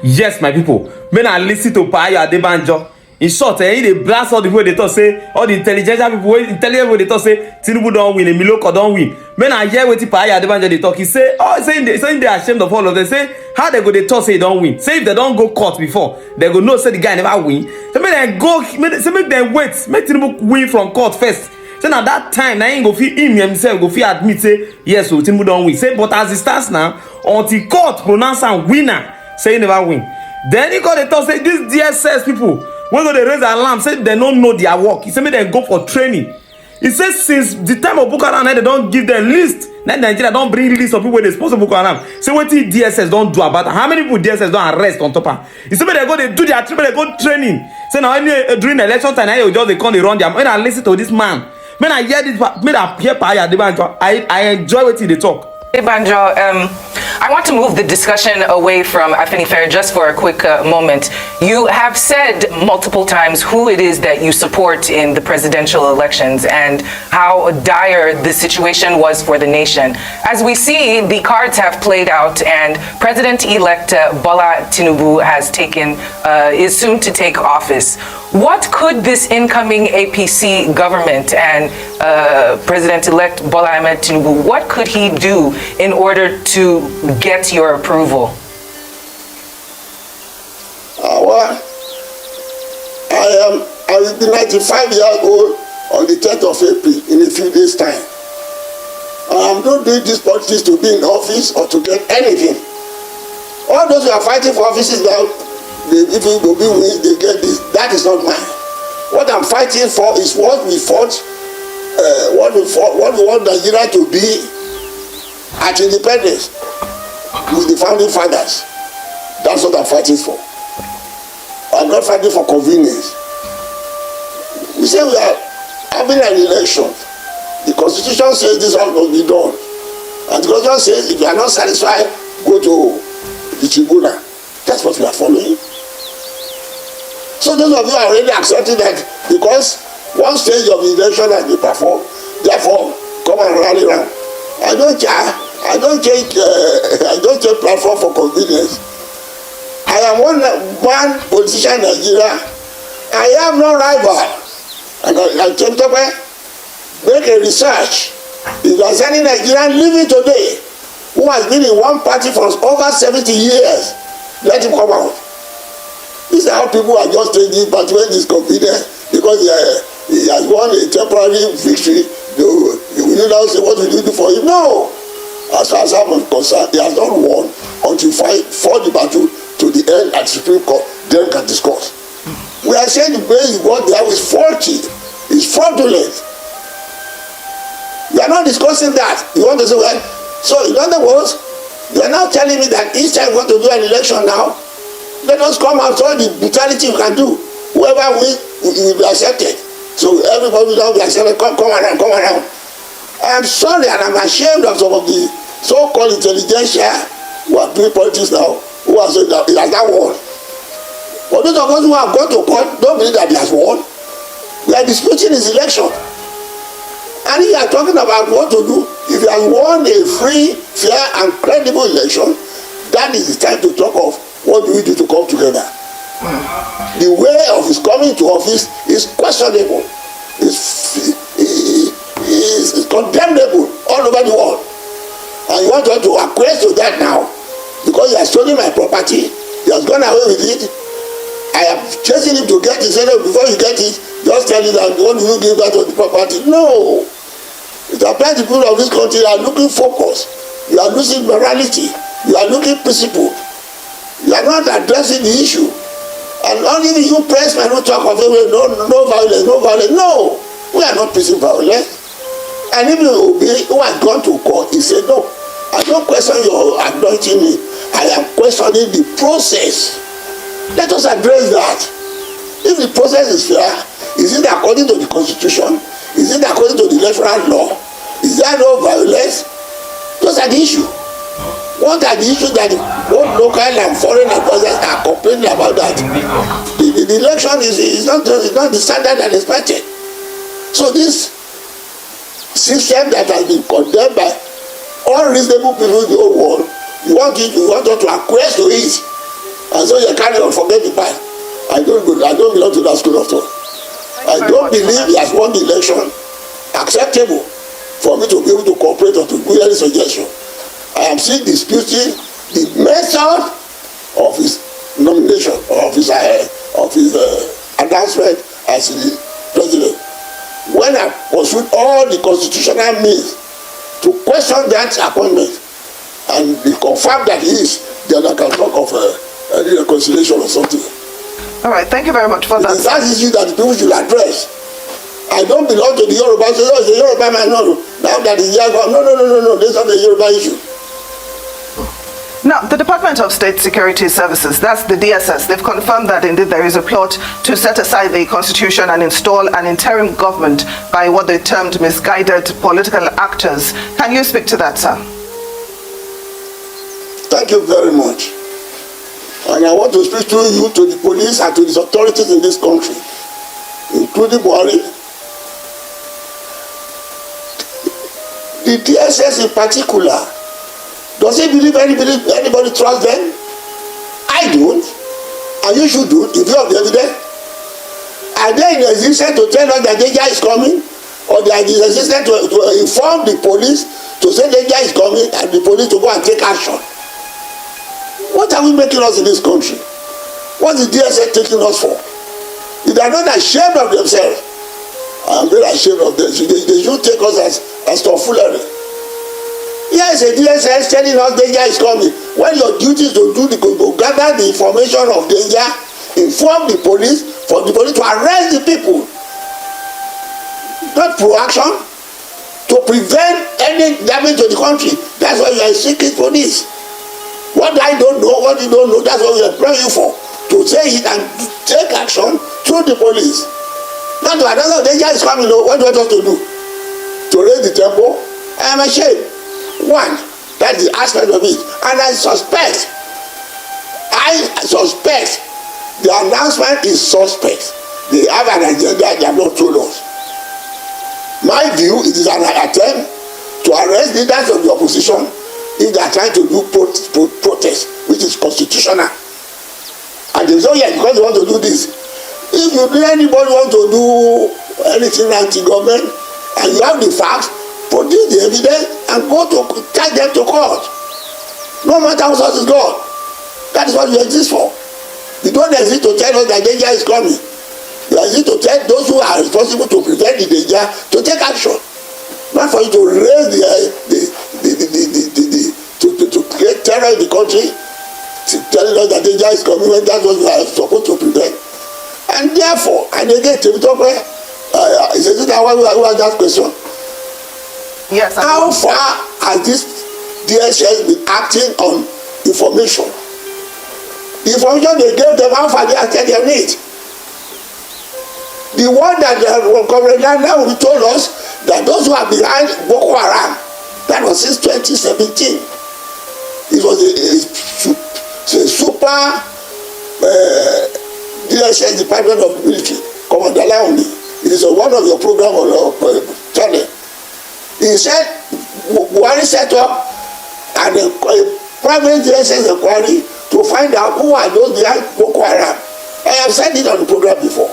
Yes, my people. When I listen to Pa Adebanjo, in short, he dey blast all the people they talk say, all the intelligent people they talk say Tinubu don't win, Emiloko don't win. When I hear what Pa Adebanjo they talk, he say, saying they ashamed of all of them. Say how they go they talk say he don't win. Say if they don't go court before, they go know say the guy never win. So make them wait, make Tinubu win from court first. Say now that time, now he go feel him himself go feel admit say yes, so Tinubu don't win. Say but as it stands now, until court pronounce am winner, say he never win. Then he got the talk say these DSS people when they raise alarm say they don't know their work. He say make them go for training. He says since the time of Boko Haram they don't give them list. Now Nigeria don't bring list of people they supposed to Boko Haram. Say what DSS don't do about it. How many people DSS don't arrest on top of? He say they go they do their treatment, they go training. Say now during election time now just they come they run their. When I listen to this man, when I hear this, when I hear Pa Adebanjo, I enjoy what they talk. Adebanjo, I want to move the discussion away from Afenifere just for a quick moment. You have said multiple times who it is that you support in the presidential elections and how dire the situation was for the nation. As we see, the cards have played out and President-elect Bola Tinubu is soon to take office. What could this incoming APC government and President-elect Bola Ahmed Tinubu, what could he do in order to get your approval? Well, I will be 95 years old on the 10th of April in a few days' time. I'm not doing this politics to be in office or to get anything. All those who are fighting for offices now, if it will be wins, they get this. That is not mine. What I'm fighting for is what we fought, what we want Nigeria to be at independence with the founding fathers. That's what I'm fighting for. I'm not fighting for convenience. We say we are having an election. The Constitution says this all must be done. And the Constitution says if you are not satisfied, go to the tribunal. That's what we are following. So those of you are already accepting that because one stage of the election has been performed, therefore come and rally around. I don't change platform for convenience. I am one politician in Nigeria. I have no rival. And I came to make a research. If there is any Nigerian living today who has been in one party for over 70 years, let him come out. These are how people are just changing party when it's convenient because he has won a temporary victory. You will now say, what will you do for him? No. As far as I'm concerned, he has not won until fought the battle to the end at the Supreme Court. Then can discuss. We are saying the way he won there is faulty. It's fraudulent. We are not discussing that. You want to say, well, so in other words, you are now telling me that each time we want to do an election now, let us come and show the brutality you can do. Whoever wins will be accepted. So everybody will now be accepted. Come around. I am sorry and I'm ashamed of some of the so-called intelligentsia who are doing politics now, who are saying that he has not won. But those of us who have gone to court don't believe that he has won. We are disputing his election. And if you are talking about what to do, if you have won a free, fair and credible election, that is the time to talk of what do we do to come together. The way of his coming to office is questionable. It's condemnable all over the world. And you want to acquiesce to that now because he has stolen my property, he has gone away with it. I am chasing him to get it. Say, no, before you get it, just tell him that what do you give back to the property? No. It applies to people of this country are looking focused. You are losing morality. You are looking principle. You are not addressing the issue. And only you pressmen who talk of no violence, no violence. No, we are not preaching violence. And if you obey, who has gone to court, he said, no, I don't question your anointing me. I am questioning the process. Let us address that. If the process is fair, is it according to the Constitution? Is it according to the electoral law? Is there no violence? Those are the issues. What are the issues that both local and foreign advisors are complaining about that? The election is not the standard that is expected. So this system that has been condemned by all reasonable people in the whole world, you want us to acquiesce to it and say, you carry on, forget the past. I don't belong to that school of thought. I don't believe he has won the election acceptable for me to be able to cooperate or to do any suggestion. I am still disputing the method of his nomination, of his announcement as the president. When I pursued all the constitutional means to question that appointment and be confirmed that he is, then I can talk of any reconciliation or something. All right, thank you very much for that. It's that issue that the people should address. I don't belong to the Yoruba. So it's a Yoruba man. No. Now that he's young, no. This is not a Yoruba issue. Now, the Department of State Security Services, that's the DSS, they've confirmed that indeed there is a plot to set aside the constitution and install an interim government by what they termed misguided political actors. Can you speak to that, sir? Thank you very much. And I want to speak to you, to the police, and to the authorities in this country, including Buhari. The DSS in particular, does he believe anybody trusts them? I don't, and you should do, in view of the evidence. Are they in existence to tell us that danger is coming, or they are in existence to inform the police to say danger is coming and the police to go and take action? What are we making us in this country? What is the DSS taking us for? If they are not ashamed of themselves, I am very ashamed of them. They should take us as tomfoolery. Yes, a DSS telling us danger is coming. When your duty is to gather the information of danger, inform the police, for the police to arrest the people. Not proaction, to prevent any damage to the country. That's why you are seeking police. What I don't know, what you don't know, that's what we are praying for. To say it and take action through the police. Not to another danger is coming. What do you want us to do? To raise the tempo? I am ashamed. One, that's the aspect of it. And I suspect the announcement is suspect. They have an agenda they have not told us. My view, it is an attempt to arrest leaders of the opposition if they are trying to do protest, which is constitutional. And they say, oh yeah, because they want to do this. If anybody want to do anything anti-government and you have the facts, produce the evidence and go to take them to court. No matter how source is God. That is what you exist for. You don't exist to tell us that danger is coming. You exist to tell those who are responsible to prevent the danger to take action. Not for you to raise to create terror in the country, telling us that danger is coming when that's what we are supposed to prevent. And therefore, and again, is it that why we ask that question? Yes. How far has this DSS been acting on information? The information they gave them, how far they acted on it? The one that Comrade now told us that those who are behind Boko Haram, that was since 2017. It was a super DSS Department of Military, Commander Laoni. It is one of your program on your channel. He said Buhari set up a private DSS inquiry to find out who are those behind Boko Haram. I have said it on the program before.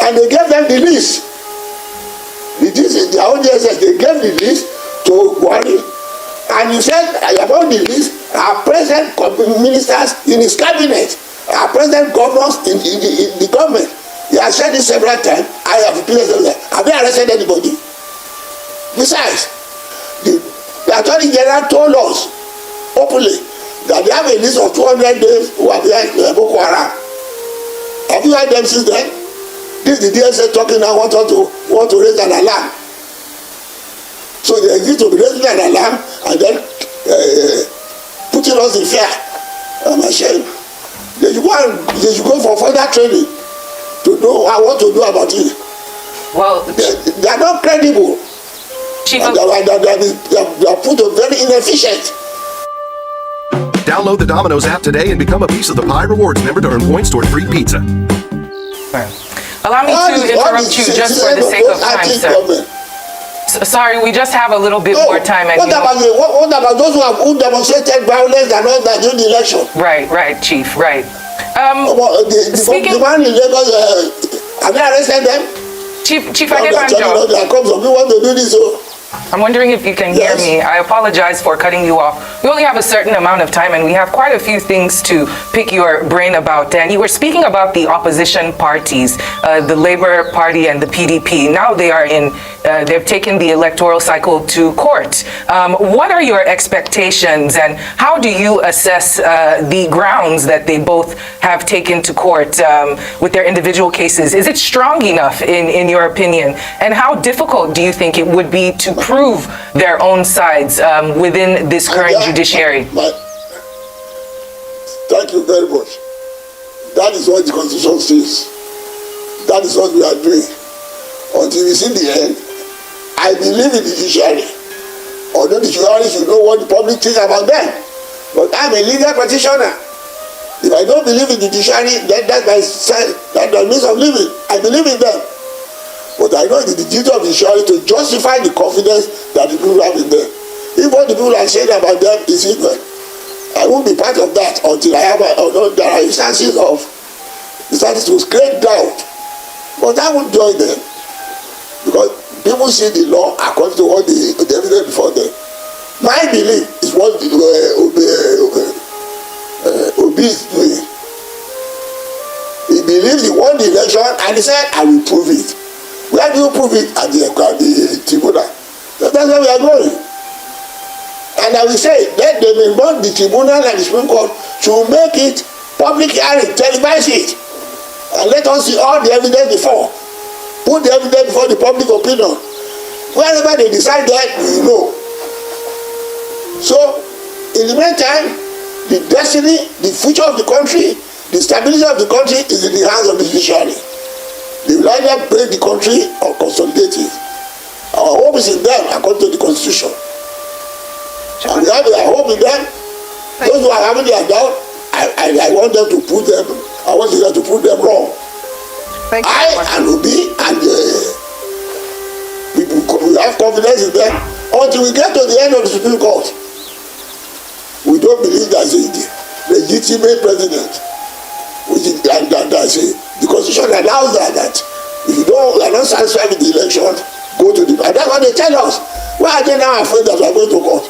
And they gave them the list. Their own DSS, they gave the list to Buhari. And you said about the list are present ministers in his cabinet, are present governors in the government. He has said this several times. I have repeated it. Have they arrested anybody? Besides, the Attorney General told us openly that they have a list of 200 days who are behind Boko Haram. Have you heard them since then? This is the DSS talking now, want to raise an alarm. So they exist to be raising an alarm and then putting us in fear. I'm ashamed. They should go for further training to know what to do about it. Well, they are not credible. Chief, they are put on very inefficient. Download the Domino's app today and become a piece of the Pi Rewards member to earn points toward free pizza. Allow me to interrupt you just for the sake of time, sir. Sorry, we just have a little bit more time. What about those who demonstrated violence and all that during the election? Right, Chief, right. The man in Lagos, have they arrested them? Chief Adebanjo. There comes some people want to do this. So. I'm wondering if you can hear me. I apologize for cutting you off. We only have a certain amount of time and we have quite a few things to pick your brain about. And you were speaking about the opposition parties, the Labour Party and the PDP. Now they are they've taken the electoral cycle to court. What are your expectations and how do you assess the grounds that they both have taken to court with their individual cases? Is it strong enough in your opinion? And how difficult do you think it would be to prove their own sides within this current judiciary? Thank you very much. That is what the Constitution says. That is what we are doing. Until we see the end, I believe in the judiciary. Although the judiciary should know what the public thinks about them. But I'm a legal practitioner. If I don't believe in the judiciary, then that's my means of living. I believe in them. But I know it is the duty of the judiciary to justify the confidence that the people have in them. If what the people are saying about them is equal, I won't be part of that until there are instances to create doubt. But I won't join them because people see the law according to what the evidence before them. My belief is what Obi is doing. He believes he won the election and he said, I will prove it. Where do you prove it? At the tribunal. So that's where we are going. And I will say that they may want the tribunal and the Supreme Court to make it public hearing, televise it, and let us see all the evidence before. Put the evidence before the public opinion. Wherever they decide that, we know. So, in the meantime, the destiny, the future of the country, the stability of the country is in the hands of the judiciary. They will either break the country or consolidate it. Our hope is in them according to the Constitution. And we have our hope in them. Those who are having their doubt, I want them to prove them. I want them to prove them wrong. I and Obi and we have confidence in them until we get to the end of the Supreme Court. We don't believe there's a legitimate president, which is the Constitution allows that if you are not satisfied with the election, go to the. And that's what they tell us. Why are they now afraid that we are going to court?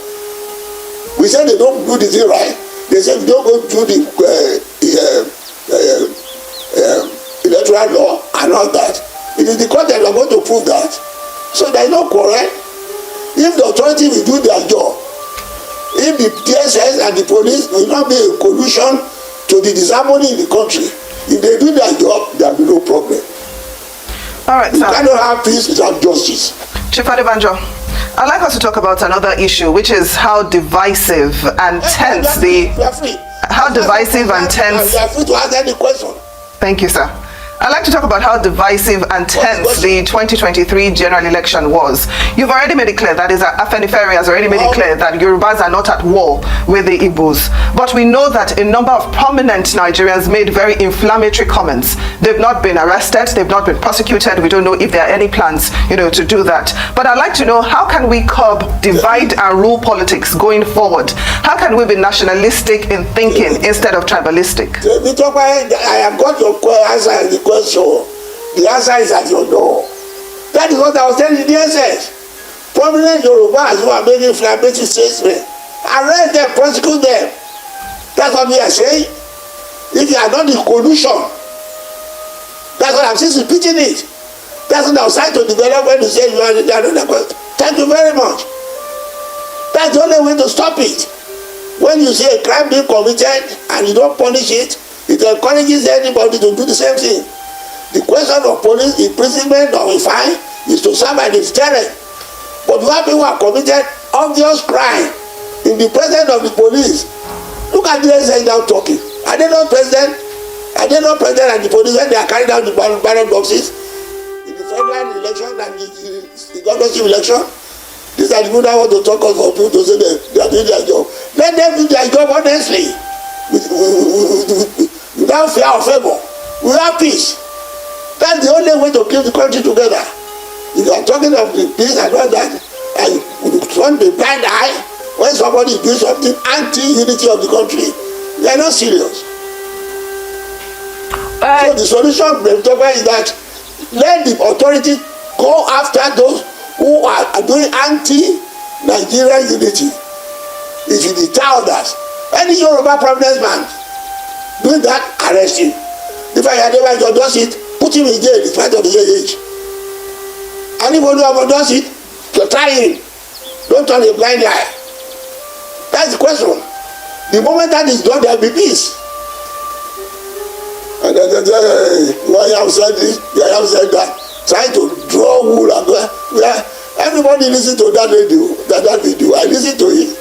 We say they don't do the thing right. They say we don't go through the electoral law and all that. It is the court that we are going to prove that. So there is no quarrel. If the authority will do their job, if the DSS and the police will not be a collusion to the disharmony in the country, if they do their job, there will be no problem. All right, you cannot have peace without justice. Chief Adebanjo, I'd like us to talk about another issue, which is how divisive and tense We are free. How divisive and tense. We are free to ask any question. Thank you, sir. I'd like to talk about how divisive and tense the 2023 general election was. You've already made it clear, that is, Afenifere has already made it clear that Yorubas are not at war with the Igbos. But we know that a number of prominent Nigerians made very inflammatory comments. They've not been arrested, they've not been prosecuted. We don't know if there are any plans, to do that. But I'd like to know, how can we curb divide and rule politics going forward? How can we be nationalistic in thinking instead of tribalistic? I have got your answer in the question. The answer is at your door. That is what I was telling the DSS. Prominent Yorubas who are making inflammatory statements, arrest them, prosecute them. That's what we are saying. If you are not in collusion, that's what I'm saying, repeating it. That's what I was trying to develop when you say you are the question. Thank you very much. That's the only way to stop it. When you see a crime being committed and you don't punish it, it encourages anybody to do the same thing. The question of police imprisonment or a fine is to serve as a deterrent. But you have people who have committed obvious crime in the presence of the police. Look at the DSS now talking. Are they not president? Are they not president and the police when they are carrying out the ballot boxes in the federal election and the governorship election? These are the people that want to talk for people to say they are doing their job. Let them do their job honestly. Without fear or favor, we have peace. That's the only way to keep the country together. If you are talking of the peace and all that, and you turn the blind eye when somebody does something anti-unity of the country, they are not serious. So the solution is that let the authorities go after those who are doing anti-Nigerian unity. It should deter others. Any Yoruba prominent man doing that, arrest him. If Pa Adebanjo does it, put him in jail in spite of his age. Anybody who does it, to try him. Don't turn a blind eye. That's the question. The moment that is done, there will be peace. And then why have said this, why have said that, trying to draw wool and where everybody listen to that radio, that video. I listen to it.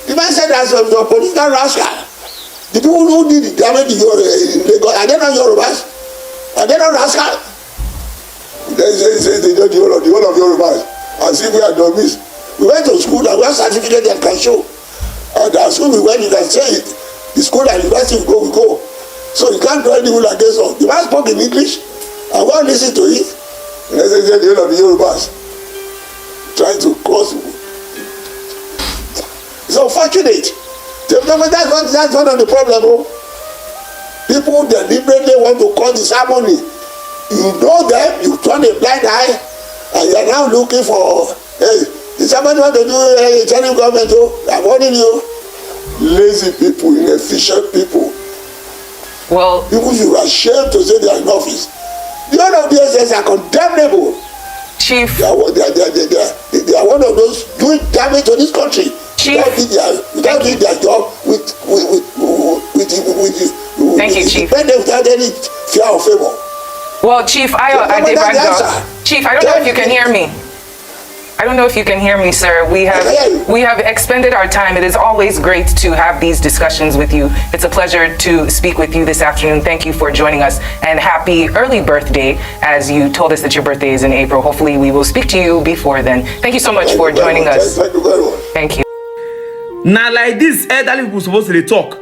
The man said that some political rascal. The people who did the damage in Lagos, are they not Yorubas? Are they not rascal? They say the whole of Yorubas. As if we are done this. We went to school and we have certificate that can show. And at school we went, you can say it. The school and university we go. So you can't do any rule against us. The man spoke in English and we all listen to it. And they say the whole of the Yorubas trying to cause. It's unfortunate. That's one of the problems. Oh. People deliberately want to cause disharmony. You know them, you turn a blind eye, and you are now looking for, hey, if somebody want to do a telling government, oh, I'm warning you. Lazy people, inefficient people. Well, people should be ashamed to say they are in office. The whole of DSS are condemnable. Chief. They are one of those doing damage to this country. Chief. Without doing their job Thank you, Chief. Without any fear or favor. Well, Chief Adebanjo. Chief, I don't know if you can hear me. I don't know if you can hear me, sir. We have expended our time. It is always great to have these discussions with you. It's a pleasure to speak with you this afternoon. Thank you for joining us, and happy early birthday, as you told us that your birthday is in April. Hopefully we will speak to you before then. Thank you so much for joining us. Thank you very much. Thank you. Now like this, elderly people supposed to dey talk.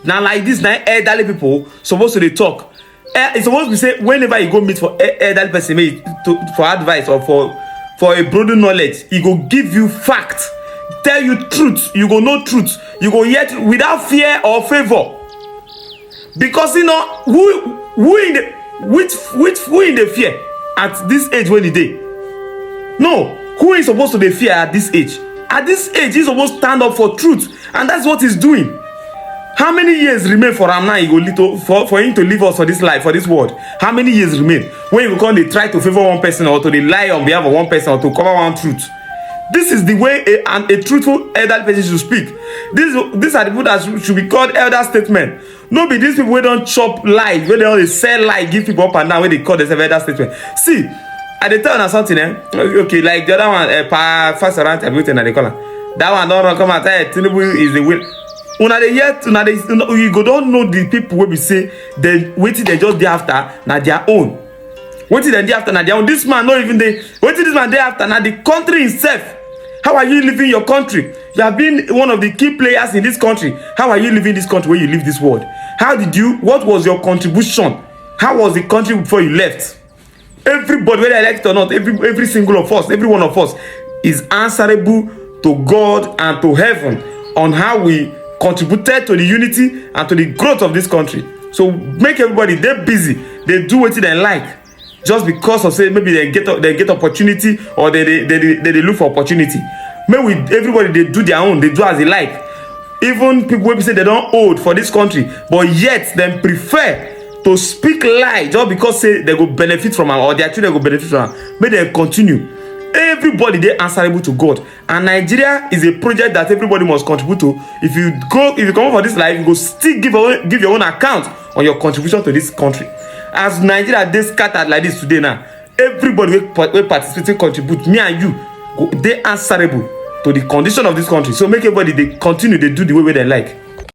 Now like this, now elderly people supposed to dey talk. It's supposed to be say whenever you go meet for elderly person for advice or for a broader knowledge, he go give you fact, tell you truth. You go know truth. You go hear without fear or favor. Because you know who in the fear at this age when he dey? No, who is supposed to dey fear at this age? At this age, he's supposed to stand up for truth, and that's what he's doing. How many years remain for him now? He go for him to leave us for this life, for this world. How many years remain when you come? They try to favor one person or to lie on behalf of one person or to cover one truth. This is the way a truthful elder person should speak. These are the people that should be called elder statesmen. No be these people who don't chop lies, where they only sell lies, give people up and down, where they call themselves elder statesmen. See, I dey tell you something, okay, like the other one, Pa fast around everything that they call him. That one don't come and tell Tinubu is the will. You go don't know the people wey be say they waiting they just dey after na their own. Waiting they dey after na their own. This man not even dey. Waiting this man dey after na the country itself. How are you living your country? You have been one of the key players in this country. How are you living this country when you leave this world? What was your contribution? How was the country before you left? Everybody, whether elected or not, every single of us, every one of us is answerable to God and to heaven on how we contributed to the unity and to the growth of this country. So make everybody they busy, they do what they like, just because of say maybe they get opportunity or they look for opportunity. Maybe everybody they do their own, they do as they like. Even people will say they don't hold for this country, but yet they prefer to speak lie just because say they go benefit from them or their children go benefit from them. May they continue. Everybody they answerable to God, and Nigeria is a project that everybody must contribute to. If you come up for this life, you go still give your own account on your contribution to this country. As Nigeria they scattered like this today now, everybody will participate, contribute. Me and you, they answerable to the condition of this country. So make everybody they continue, they do the way they like.